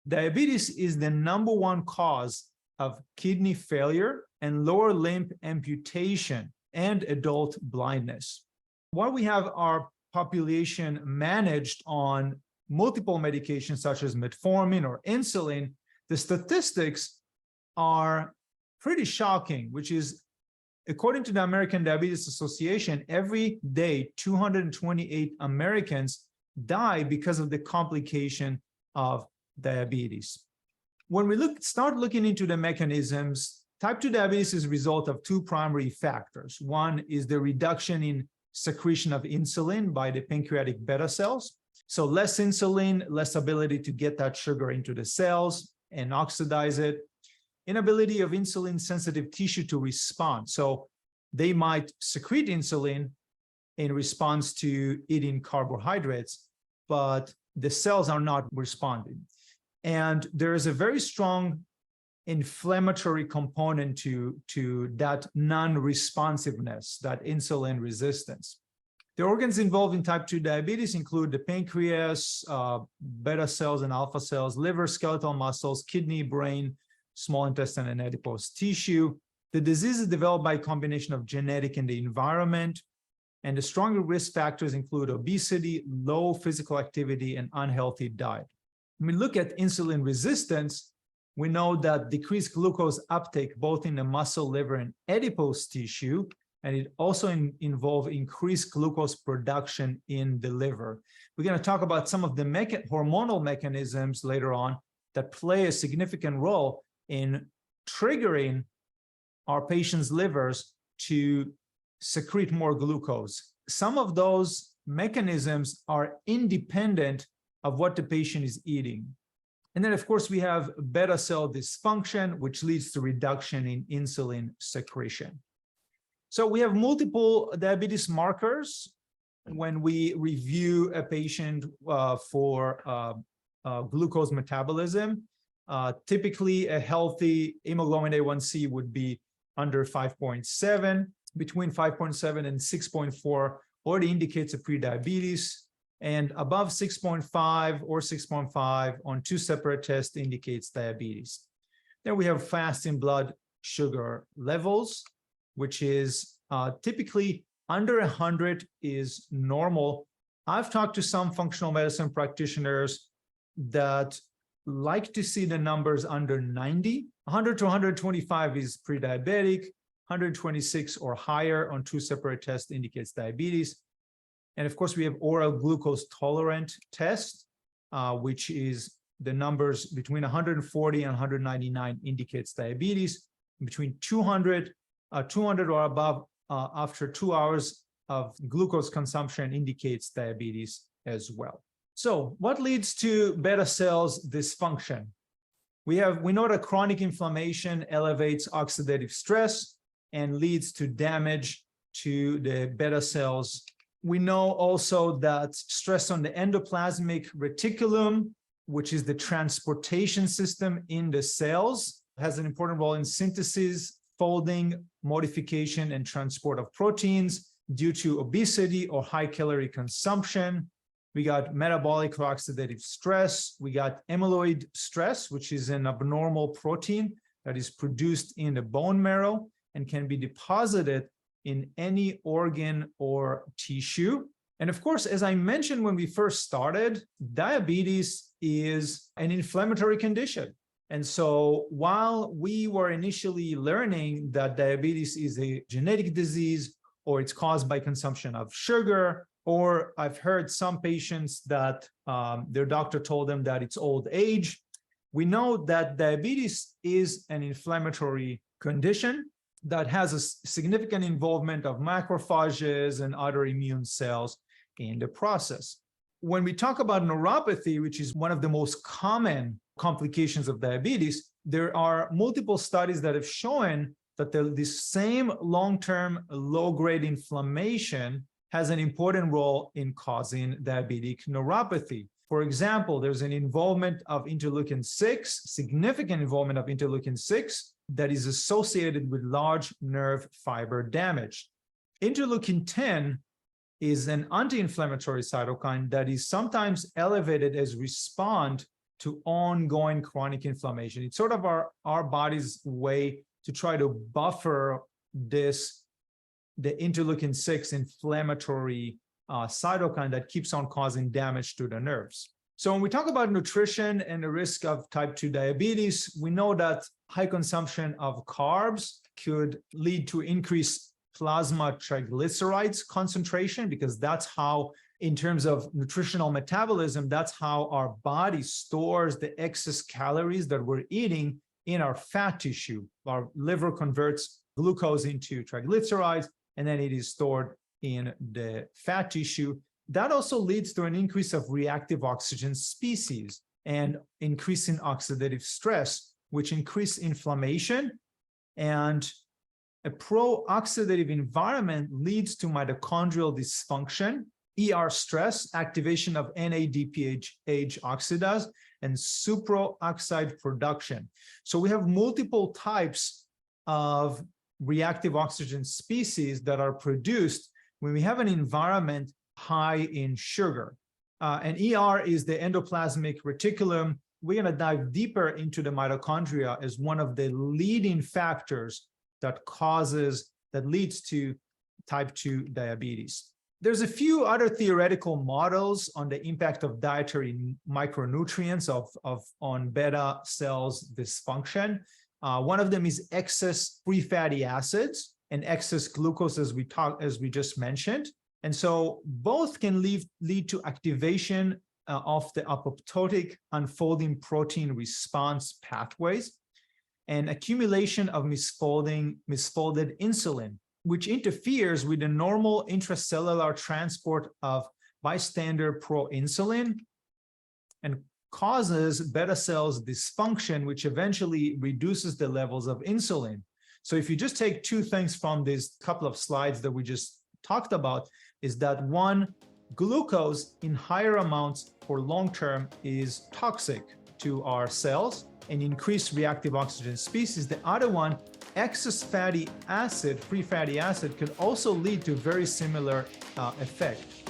Diabetes is the #1 cause of kidney failure and lower limb amputation and adult blindness. While we have our population managed on multiple medications such as metformin or insulin, the statistics are pretty shocking, which is, according to the American Diabetes Association, every day 228 Americans die because of the complication of diabetes. When we start looking into the mechanisms, type 2 diabetes is a result of two primary factors. One is the reduction in secretion of insulin by the pancreatic beta cells. So less insulin, less ability to get that sugar into the cells and oxidize it. Inability of insulin-sensitive tissue to respond. So they might secrete insulin in response to eating carbohydrates, but the cells are not responding. And there is a very strong inflammatory component to that non-responsiveness, that insulin resistance. The organs involved in type 2 diabetes include the pancreas, beta cells and alpha cells, liver, skeletal muscles, kidney, brain, small intestine, and adipose tissue. The disease is developed by a combination of genetic and the environment, and the stronger risk factors include obesity, low physical activity, and unhealthy diet. When we look at insulin resistance, we know that decreased glucose uptake both in the muscle, liver, and adipose tissue, and it also involves increased glucose production in the liver. We're going to talk about some of the hormonal mechanisms later on that play a significant role in triggering our patients' livers to secrete more glucose. Some of those mechanisms are independent of what the patient is eating. And then, of course, we have beta cell dysfunction, which leads to reduction in insulin secretion. So we have multiple diabetes markers when we review a patient for glucose metabolism. Typically, a healthy hemoglobin A1C would be under 5.7. Between 5.7 and 6.4 already indicates a prediabetes, and above 6.5 or 6.5 on two separate tests indicates diabetes. Then we have fasting blood sugar levels, which is typically under 100 is normal. I've talked to some functional medicine practitioners that like to see the numbers under 90. 100 to 125 is pre-diabetic. 126 or higher on two separate tests indicates diabetes. And of course, we have oral glucose tolerant test, which is the numbers between 140 and 199 indicates diabetes. Between 200 or above after 2 hours of glucose consumption indicates diabetes as well. So what leads to beta cells dysfunction? We know that chronic inflammation elevates oxidative stress and leads to damage to the beta cells. We know also that stress on the endoplasmic reticulum, which is the transportation system in the cells, has an important role in synthesis, folding, modification, and transport of proteins due to obesity or high calorie consumption. We got metabolic or oxidative stress. We got amyloid stress, which is an abnormal protein that is produced in the bone marrow and can be deposited in any organ or tissue. And of course, as I mentioned when we first started, diabetes is an inflammatory condition. And so while we were initially learning that diabetes is a genetic disease, or it's caused by consumption of sugar, or I've heard some patients that their doctor told them that it's old age, we know that diabetes is an inflammatory condition that has a significant involvement of macrophages and other immune cells in the process. When we talk about neuropathy, which is one of the most common complications of diabetes, there are multiple studies that have shown that this same long-term low-grade inflammation has an important role in causing diabetic neuropathy. For example, there's an involvement of interleukin-6, significant involvement of interleukin-6, that is associated with large nerve fiber damage. Interleukin-10 is an anti-inflammatory cytokine that is sometimes elevated as response to ongoing chronic inflammation. It's sort of our body's way to try to buffer the interleukin-6 inflammatory cytokine that keeps on causing damage to the nerves. So when we talk about nutrition and the risk of type 2 diabetes, we know that high consumption of carbs could lead to increased plasma triglycerides concentration, because that's how, in terms of nutritional metabolism, that's how our body stores the excess calories that we're eating in our fat tissue. Our liver converts glucose into triglycerides, and then it is stored in the fat tissue. That also leads to an increase of reactive oxygen species and increase in oxidative stress, which increase inflammation. And a pro-oxidative environment leads to mitochondrial dysfunction, ER stress, activation of NADPH oxidase, and superoxide production. So we have multiple types of reactive oxygen species that are produced when we have an environment high in sugar. And ER is the endoplasmic reticulum. We're going to dive deeper into the mitochondria as one of the leading factors that leads to type 2 diabetes. There's a few other theoretical models on the impact of dietary micronutrients on beta cells dysfunction. One of them is excess free fatty acids and excess glucose, as we just mentioned. And so both can lead to activation of the apoptotic unfolding protein response pathways and accumulation of misfolded insulin, which interferes with the normal intracellular transport of bystander proinsulin and causes beta cells dysfunction, which eventually reduces the levels of insulin. So if you just take two things from these couple of slides that we just talked about, is that one, glucose in higher amounts for long-term is toxic to our cells and increased reactive oxygen species. The other one, excess fatty acid, free fatty acid, could also lead to very similar effect.